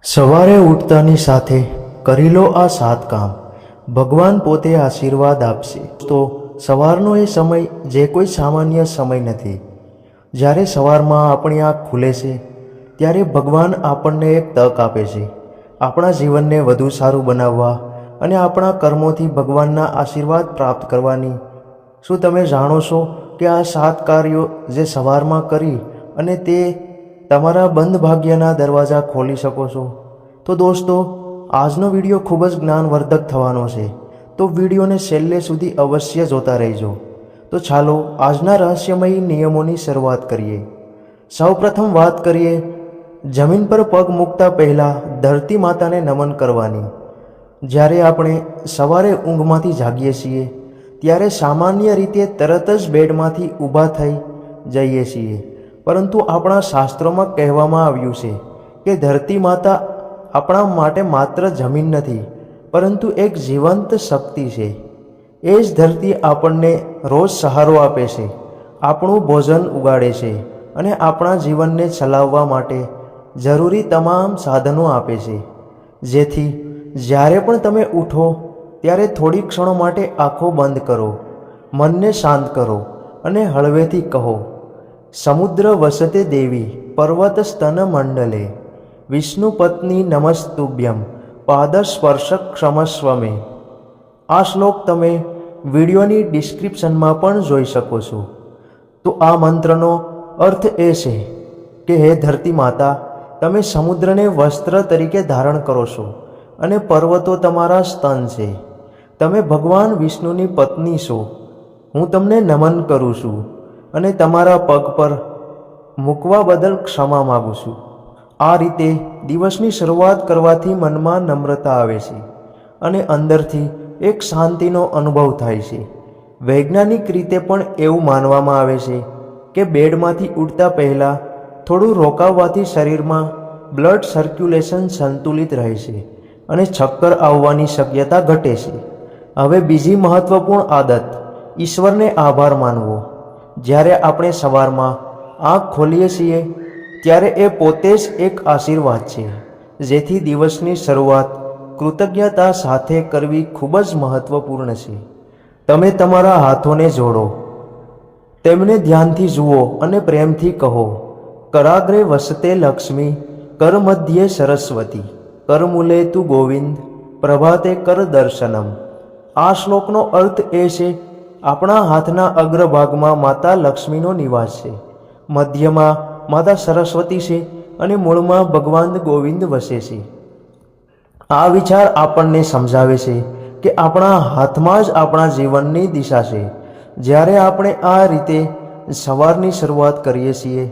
સવારે ઉઠતાની સાથે કરી લો આ 7 કામ, ભગવાન પોતે આશીર્વાદ આપશે. તો સવારનો એ સમય જે કોઈ સામાન્ય સમય નથી. જ્યારે સવારમાં આપણી આંખ ખુલે છે ત્યારે ભગવાન આપણને એક તક આપે છે આપણા જીવનને વધુ સારું બનાવવા અને આપણા કર્મોથી ભગવાનના આશીર્વાદ પ્રાપ્ત કરવાની. શું તમે જાણો છો કે આ 7 કાર્યો જે સવારમાં કરી અને તે તમારા બંધ ભાગ્યના દરવાજા ખોલી શકો છો? તો દોસ્તો, આજનો વિડીયો ખૂબ જ જ્ઞાનવર્ધક થવાનો છે, તો વિડીયોને છેલ્લે સુધી અવશ્ય જોતા રહેજો. તો ચાલો આજના રહસ્યમય નિયમોની શરૂઆત કરીએ. સૌપ્રથમ વાત કરીએ જમીન પર પગ મૂકતા પહેલાં ધરતી માતાને નમન કરવાની. જ્યારે આપણે સવારે ઊંઘમાંથી જાગીએ છીએ ત્યારે સામાન્ય રીતે તરત જ બેડમાંથી ઊભા થઈ જઈએ છીએ, પરંતુ આપણા શાસ્ત્રોમાં કહેવામાં આવ્યું છે કે ધરતી માતા આપણા માટે માત્ર જમીન નથી, પરંતુ એક જીવંત શક્તિ છે. એ જ ધરતી આપણને રોજ સહારો આપે છે, આપણું ભોજન ઉગાડે છે અને આપણા જીવનને ચલાવવા માટે જરૂરી તમામ સાધનો આપે છે. જેથી જ્યારે પણ તમે ઉઠો ત્યારે થોડી ક્ષણો માટે આંખો બંધ કરો, મનને શાંત કરો અને હળવેથી કહો, સમુદ્ર વસતે દેવી પર્વત સ્તન મંડલે, વિષ્ણુ પત્ની નમસ્તુભ્યમ પાદસ્પર્શક ક્ષમસ્વ મે. આ શ્લોક તમે વિડીયોની ડિસ્ક્રિપ્શનમાં પણ જોઈ શકો છો. તો આ મંત્રનો અર્થ એ છે કે હે ધરતી માતા, તમે સમુદ્રને વસ્ત્ર તરીકે ધારણ કરો છો અને પર્વતો તમારા સ્તન છે. તમે ભગવાન વિષ્ણુની પત્ની છો. હું તમને નમન કરું છું અને તમારા પગ પર મૂકવા બદલ ક્ષમા માગું છું. આ રીતે દિવસની શરૂઆત કરવાથી મનમાં નમ્રતા આવે છે અને અંદરથી એક શાંતિનો અનુભવ થાય છે. વૈજ્ઞાનિક રીતે પણ એવું માનવામાં આવે છે કે બેડમાંથી ઉઠતા પહેલાં થોડું રોકાવવાથી શરીરમાં બ્લડ સર્ક્યુલેશન સંતુલિત રહે છે અને ચક્કર આવવાની શક્યતા ઘટે છે. હવે બીજી મહત્વપૂર્ણ આદત, ઈશ્વરને આભાર માનવો. જ્યારે આપણે સવારમાં આંખ ખોલીએ છીએ ત્યારે એ પોતે જ એક આશીર્વાદ છે. જેથી દિવસની શરૂઆત કૃતજ્ઞતા સાથે કરવી ખૂબ જ મહત્વપૂર્ણ છે. તમે તમારા હાથોને જોડો, તેમને ધ્યાનથી જુઓ અને પ્રેમથી કહો, કરાગ્રે વસતે લક્ષ્મી, કર મધ્યે સરસ્વતી, કરમૂલે તુ ગોવિંદ, પ્રભાતે કર દર્શનમ. આ શ્લોકનો અર્થ એ છે, આપણા હાથના અગ્રભાગમાં માતા લક્ષ્મીનો નિવાસ છે, મધ્યમાં માતા સરસ્વતી છે અને મૂળમાં ભગવાન ગોવિંદ વસે છે. આ વિચાર આપણને સમજાવે છે કે આપણા હાથમાં જ આપણા જીવનની દિશા છે. જ્યારે આપણે આ રીતે સવારની શરૂઆત કરીએ છીએ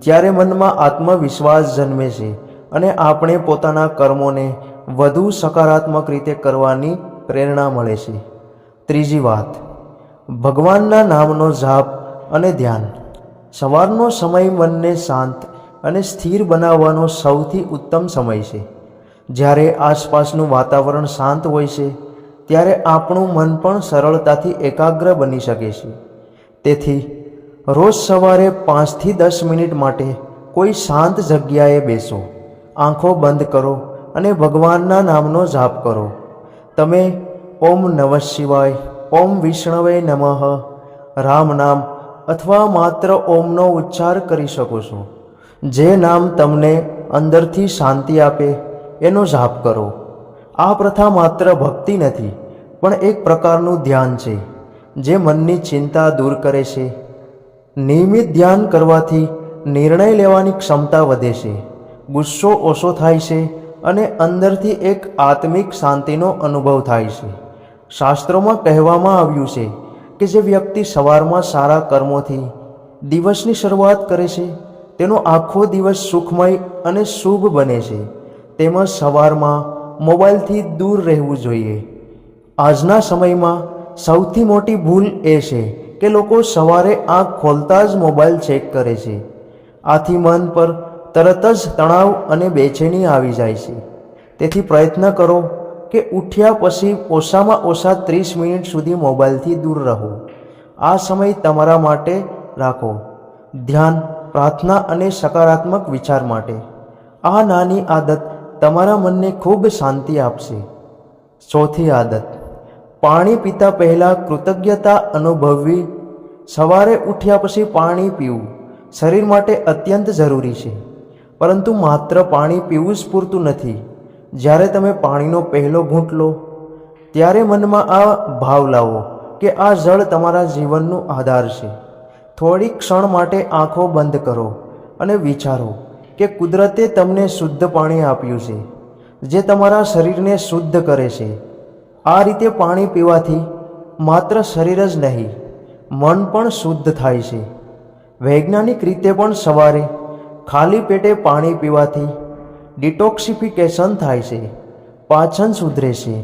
ત્યારે મનમાં આત્મવિશ્વાસ જન્મે છે અને આપણે પોતાના કર્મોને વધુ સકારાત્મક રીતે કરવાની પ્રેરણા મળે છે. ત્રીજી વાત, ભગવાનના નામનો જાપ અને ધ્યાન. સવારનો સમય મનને શાંત અને સ્થિર બનાવવાનો સૌથી ઉત્તમ સમય છે. જ્યારે આસપાસનું વાતાવરણ શાંત હોય છે ત્યારે આપણું મન પણ સરળતાથી એકાગ્ર બની શકે છે. તેથી રોજ સવારે 5 થી 10 મિનિટ માટે કોઈ શાંત જગ્યાએ બેસો, આંખો બંધ કરો અને ભગવાનના નામનો જાપ કરો. તમે ઓમ નમઃ શિવાય, ઓમ વિષ્ણવે નમઃ, રામ નામ અથવા માત્ર ઓમનો ઉચ્ચાર કરી શકો છો. જે નામ તમને અંદરથી શાંતિ આપે એનો જાપ કરો. આ પ્રથા માત્ર ભક્તિ નથી, પણ એક પ્રકારનું ધ્યાન છે જે મનની ચિંતા દૂર કરે છે. નિયમિત ધ્યાન કરવાથી નિર્ણય લેવાની ક્ષમતા વધે છે, ગુસ્સો ઓછો થાય છે અને અંદરથી એક આત્મિક શાંતિનો અનુભવ થાય છે. શાસ્ત્રોમાં કહેવામાં આવ્યું છે કે જે વ્યક્તિ સવારમાં સારા કર્મોથી દિવસની શરૂઆત કરે છે તેનો આખો દિવસ સુખમય અને શુભ બને છે. તેમજ સવારમાં મોબાઈલથી દૂર રહેવું જોઈએ. આજના સમયમાં સૌથી મોટી ભૂલ એ છે કે લોકો સવારે આંખ ખોલતા જ મોબાઈલ ચેક કરે છે. આથી મન પર તરત જ તણાવ અને બેચેની આવી જાય છે. તેથી પ્રયત્ન કરો કે ઉઠ્યા પછી ઓછામાં ઓછા 30 મિનિટ સુધી મોબાઈલથી દૂર રહો. આ સમય તમારા માટે રાખો, ધ્યાન, પ્રાર્થના અને સકારાત્મક વિચાર માટે. આ નાની આદત તમારા મનને ખૂબ શાંતિ આપશે. ચોથી આદત, પાણી પીતા પહેલાં કૃતજ્ઞતા અનુભવવી. સવારે ઉઠ્યા પછી પાણી પીવું શરીર માટે અત્યંત જરૂરી છે, પરંતુ માત્ર પાણી પીવું જ પૂરતું નથી. જ્યારે તમે પાણીનો પહેલો ઘૂંટ લો ત્યારે મનમાં આ ભાવ લાવો કે આ જળ તમારા જીવનનું આધાર છે. થોડી ક્ષણ માટે આંખો બંધ કરો અને વિચારો કે કુદરતે તમને શુદ્ધ પાણી આપ્યું છે, જે તમારા શરીરને શુદ્ધ કરે છે. આ રીતે પાણી પીવાથી માત્ર શરીર જ નહીં, મન પણ શુદ્ધ થાય છે. વૈજ્ઞાનિક રીતે પણ સવારે ખાલી પેટે પાણી પીવાથી ડિટોક્સિફિકેશન થાય છે, પાચન સુધરે છે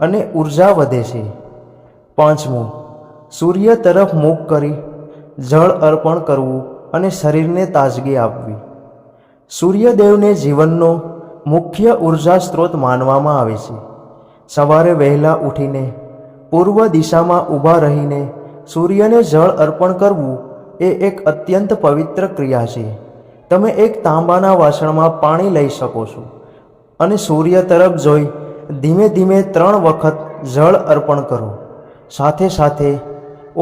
અને ઉર્જા વધે છે. પાંચમું, સૂર્ય તરફ મુખ કરી જળ અર્પણ કરવું અને શરીરને તાજગી આપવી. સૂર્યદેવને જીવનનો મુખ્ય ઉર્જા સ્ત્રોત માનવામાં આવે છે. સવારે વહેલા ઉઠીને પૂર્વ દિશામાં ઊભા રહીને સૂર્યને જળ અર્પણ કરવું એ એક અત્યંત પવિત્ર ક્રિયા છે. તમે એક તાંબાના વાસણમાં પાણી લઈ શકો છો અને સૂર્ય તરફ જોઈ ધીમે ધીમે 3 વખત જળ અર્પણ કરો. સાથે સાથે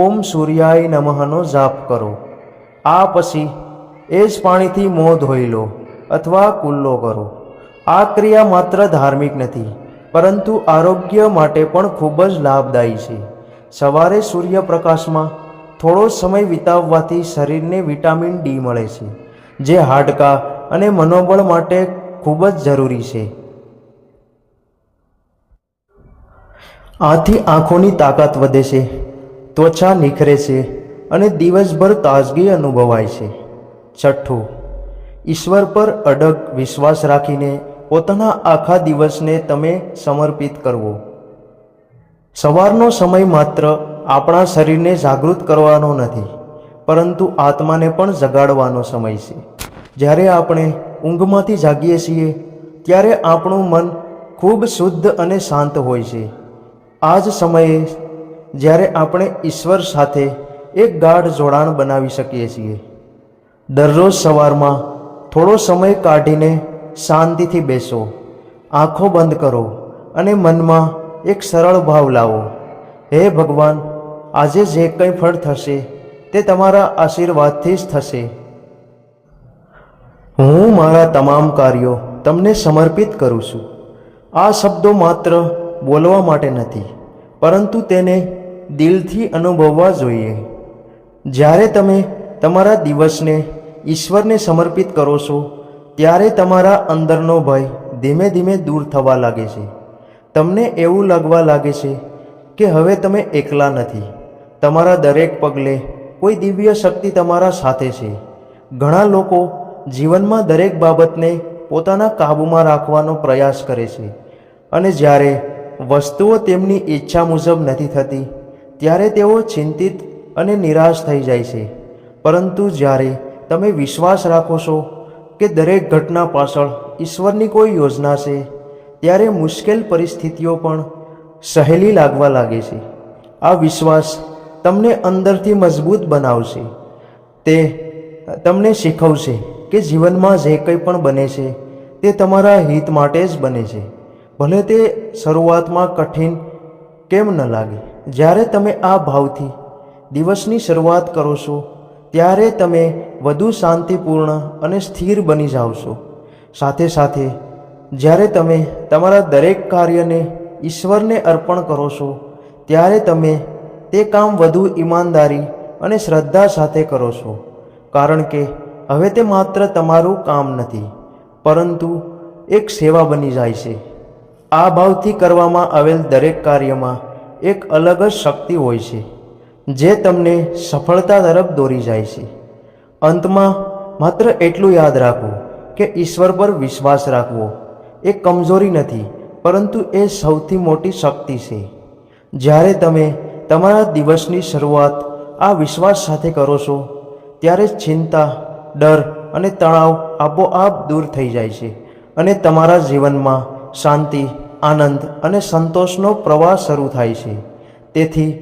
ઓમ સૂર્યાય નમઃનો જાપ કરો. આ પછી એ જ પાણીથી મોં ધોઈ લો અથવા કુલ્લો કરો. આ ક્રિયા માત્ર ધાર્મિક નથી, પરંતુ આરોગ્ય માટે પણ ખૂબ જ લાભદાયી છે. સવારે સૂર્યપ્રકાશમાં થોડો સમય વિતાવવાથી શરીરને વિટામિન ડી મળે છે, જે હાડકાં અને મનોબળ માટે ખૂબ જ જરૂરી છે. આથી આંખોની તાકાત વધે છે, ત્વચા નિખરે છે અને દિવસભર તાજગી અનુભવાય છે. છઠ્ઠું, ઈશ્વર પર અડગ વિશ્વાસ રાખીને પોતાના આખા દિવસને તમે સમર્પિત કરવો. સવારનો સમય માત્ર આપણા શરીરને જાગૃત કરવાનો નથી, પરંતુ આત્માને પણ જગાડવાનો સમય છે. જ્યારે આપણે ઊંઘમાંથી જાગીએ છીએ ત્યારે આપણું મન ખૂબ શુદ્ધ અને શાંત હોય છે. આ જ સમયે જ્યારે આપણે ઈશ્વર સાથે એક ગાઢ જોડાણ બનાવી શકીએ છીએ. દરરોજ સવારમાં થોડો સમય કાઢીને શાંતિથી બેસો, આંખો બંધ કરો અને મનમાં એક સરળ ભાવ લાવો. હે ભગવાન, આજે જે કંઈ ફળ થશે તે તમારા આશીર્વાદથી જ થશે. હું મારા તમામ કાર્યો તમને સમર્પિત કરું છું. આ શબ્દો માત્ર બોલવા માટે નથી, પરંતુ તેને દિલથી અનુભવવા જોઈએ. જ્યારે તમે તમારા દિવસને ઈશ્વરને સમર્પિત કરો છો ત્યારે તમારા અંદરનો ભય ધીમે ધીમે દૂર થવા લાગે છે. તમને એવું લાગવા લાગે છે કે હવે તમે એકલા નથી. તમારા દરેક પગલે કોઈ દિવ્ય શક્તિ તમારા સાથે છે. ઘણા લોકો જીવનમાં દરેક બાબતને પોતાના કાબૂમાં રાખવાનો પ્રયાસ કરે છે, અને જ્યારે વસ્તુઓ તેમની ઈચ્છા મુજબ નથી થતી ત્યારે તેઓ ચિંતિત અને નિરાશ થઈ જાય છે. પરંતુ જ્યારે તમે વિશ્વાસ રાખો છો કે દરેક ઘટના પાછળ ઈશ્વરની કોઈ યોજના છે, ત્યારે મુશ્કેલ પરિસ્થિતિઓ પણ સહેલી લાગવા લાગે છે. આ વિશ્વાસ તમને અંદરથી મજબૂત બનાવશે. તે તમને શીખવશે કે જીવનમાં જે કંઈ પણ બને છે તે તમારા હિત માટે જ બને છે, ભલે તે શરૂઆતમાં કઠિન કેમ ન લાગે. જ્યારે તમે આ ભાવથી દિવસની શરૂઆત કરો છો ત્યારે તમે વધુ શાંતિપૂર્ણ અને સ્થિર બની જાઓ છો. સાથે સાથે જ્યારે તમે તમારા દરેક કાર્યને ઈશ્વરને અર્પણ કરો છો ત્યારે તમે તે કામ વધુ ઈમાનદારી અને શ્રદ્ધા સાથે કરો છો, કારણ કે હવે તે માત્ર તમારું કામ નથી, પરંતુ એક સેવા બની જાય છે. આ ભાવથી કરવામાં આવેલ દરેક કાર્યમાં એક અલગ જ શક્તિ હોય છે, જે તમને સફળતા તરફ દોરી જાય છે. અંતમાં માત્ર એટલું યાદ રાખો કે ઈશ્વર પર વિશ્વાસ રાખવો એ કમજોરી નથી, પરંતુ એ સૌથી મોટી શક્તિ છે. જ્યારે તમે તમારા દિવસની શરૂઆત આ વિશ્વાસ સાથે કરો છો ત્યારે ચિંતા, ડર અને તણાવ આપોઆપ દૂર થઈ જાય છે અને તમારા જીવનમાં શાંતિ, આનંદ અને સંતોષનો પ્રવાહ શરૂ થાય છે. તેથી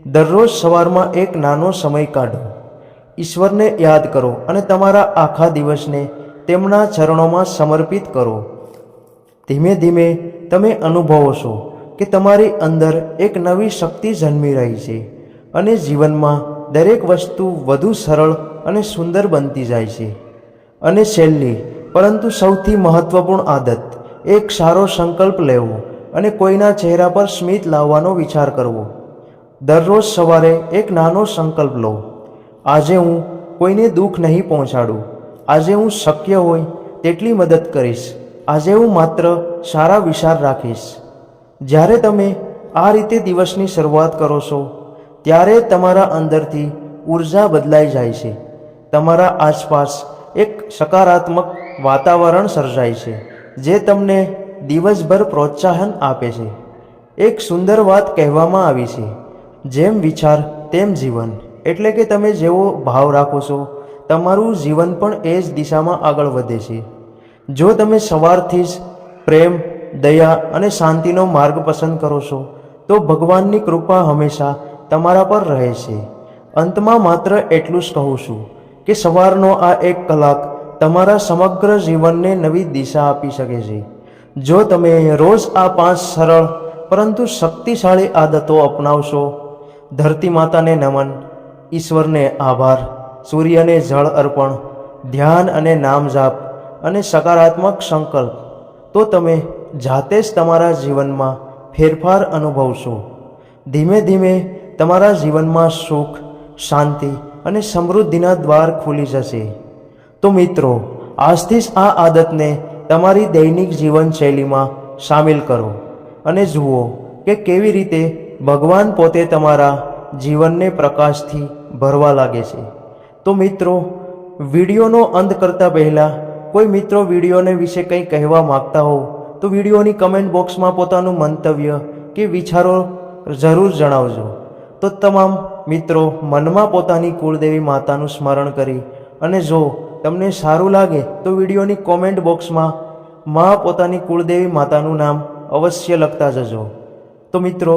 દરરોજ સવારમાં એક નાનો સમય કાઢો, ઈશ્વરને યાદ કરો અને તમારા આખા દિવસને તેમના ચરણોમાં સમર્પિત કરો. ધીમે ધીમે તમે અનુભવો છો કે તમારી અંદર એક નવી શક્તિ જન્મી રહી છે અને જીવનમાં દરેક વસ્તુ વધુ સરળ અને સુંદર બનતી જાય છે. અને છેલ્લી પરંતુ સૌથી મહત્વપૂર્ણ આદત, એક સારો સંકલ્પ લેવો અને કોઈના ચહેરા પર સ્મિત લાવવાનો વિચાર કરવો. દરરોજ સવારે એક નાનો સંકલ્પ લો. આજે હું કોઈને દુઃખ નહીં પહોંચાડું. આજે હું શક્ય હોય તેટલી મદદ કરીશ. આજે હું માત્ર સારા વિચાર રાખીશ. જ્યારે તમે આ રીતે દિવસની શરૂઆત કરો છો ત્યારે તમારા અંદરથી ઉર્જા બદલાઈ જાય છે. તમારા આસપાસ એક સકારાત્મક વાતાવરણ સર્જાય છે જે તમને દિવસભર પ્રોત્સાહન આપે છે. એક સુંદર વાત કહેવામાં આવી છે, જેમ વિચાર તેમ જીવન. એટલે કે તમે જેવો ભાવ રાખો છો તમારું જીવન પણ એ જ દિશામાં આગળ વધે છે. જો તમે સવારથી જ પ્રેમ, દયા અને શાંતિનો માર્ગ પસંદ કરો છો તો ભગવાનની કૃપા હંમેશા તમારા પર રહે છે. અંતમાં માત્ર એટલું જ કહું છું કે સવારનો આ 1 કલાક તમારા સમગ્ર જીવનને નવી દિશા આપી શકે છે. જો તમે રોજ આ 5 સરળ પરંતુ શક્તિશાળી આદતો અપનાવશો, ધરતી માતાને નમન, ઈશ્વરને આભાર, સૂર્યને જળ અર્પણ, ધ્યાન અને નામ જાપ અને સકારાત્મક સંકલ્પ, તો તમે જાતે જ તમારા જીવનમાં ફેરફાર અનુભવશો. ધીમે ધીમે તમારા જીવનમાં સુખ, શાંતિ અને સમૃદ્ધિના દ્વાર ખુલી જશે. તો મિત્રો, આજથી જ આ આદતને તમારી દૈનિક જીવનશૈલીમાં સામેલ કરો અને જુઓ કે કેવી રીતે ભગવાન પોતે તમારા જીવનને પ્રકાશથી ભરવા લાગે છે. તો મિત્રો, વિડીયોનો અંત કરતાં પહેલાં કોઈ મિત્રો વિડીયોને વિશે કંઈ કહેવા માગતા હો તો વિડીયોની કમેન્ટ બોક્સમાં પોતાનું મંતવ્ય કે વિચારો જરૂર જણાવજો. તો તમામ મિત્રો મનમાં પોતાની કુળદેવી માતાનું સ્મરણ કરી અને જો તમને સારું લાગે તો વિડીયોની કોમેન્ટ બોક્સમાં પોતાની કુળદેવી માતાનું નામ અવશ્ય લખતા જજો. તો મિત્રો,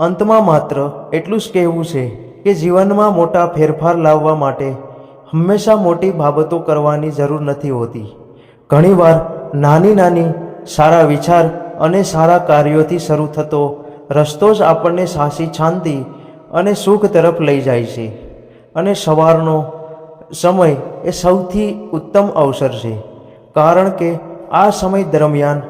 અંતમાં માત્ર એટલું જ કહેવું છે કે જીવનમાં મોટા ફેરફાર લાવવા માટે હંમેશા મોટી બાબતો કરવાની જરૂર નથી હોતી. ઘણીવાર નાની નાની સારા વિચાર અને સારા કાર્યોથી શરૂ થતો રસ્તો જ આપણને સાચી શાંતિ અને સુખ તરફ લઈ જાય છે. અને સવારનો સમય એ સૌથી ઉત્તમ અવસર છે, કારણ કે આ સમય દરમિયાન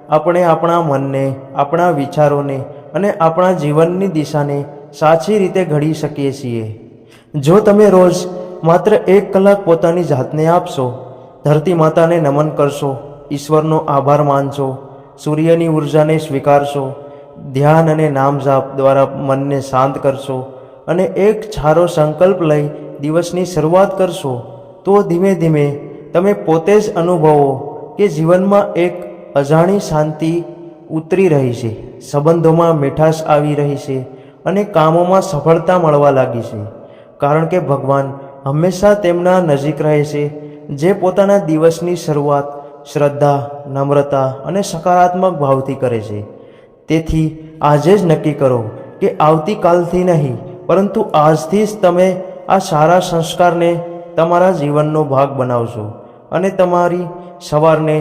આપણે આપણા મનને, આપણા વિચારોને અને આપણા જીવનની દિશાને સાચી રીતે ઘડી શકીએ છીએ. જો તમે રોજ માત્ર 1 કલાક પોતાની જાતને આપશો, ધરતી માતાને નમન કરશો, ઈશ્વરનો આભાર માનશો, સૂર્યની ઉર્જાને સ્વીકારશો, ધ્યાન અને નામ જાપ દ્વારા મનને શાંત કરશો અને એક સારો સંકલ્પ લઈ દિવસની શરૂઆત કરશો, તો ધીમે ધીમે તમે પોતે જ અનુભવો કે જીવનમાં એક અજાણી શાંતિ ઉતરી રહી છે, સંબંધોમાં મીઠાશ આવી રહી છે અને કામોમાં સફળતા મળવા લાગી છે. કારણ કે ભગવાન હંમેશા તેમના નજીક રહે છે જે પોતાના દિવસની શરૂઆત શ્રદ્ધા, નમ્રતા અને સકારાત્મક ભાવથી કરે છે. તેથી આજે જ નક્કી કરો કે આવતીકાલથી નહીં પરંતુ આજથી જ તમે આ સારા સંસ્કારને તમારા જીવનનો ભાગ બનાવશો અને તમારી સવારને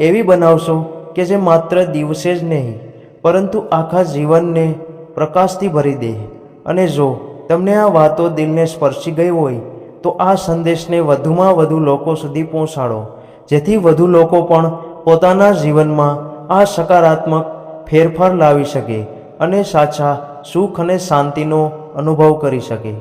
એવી બનાવશો કે જે માત્ર દિવસે જ નહીં પરંતુ આખા જીવનને પ્રકાશથી ભરી દે. અને જો તમને આ વાતો દિલને સ્પર્શી ગઈ હોય તો આ સંદેશને વધુમાં વધુ લોકો સુધી પહોંચાડો, જેથી વધુ લોકો પણ પોતાના જીવનમાં આ સકારાત્મક ફેરફાર લાવી શકે અને સાચા સુખ અને શાંતિનો અનુભવ કરી શકે.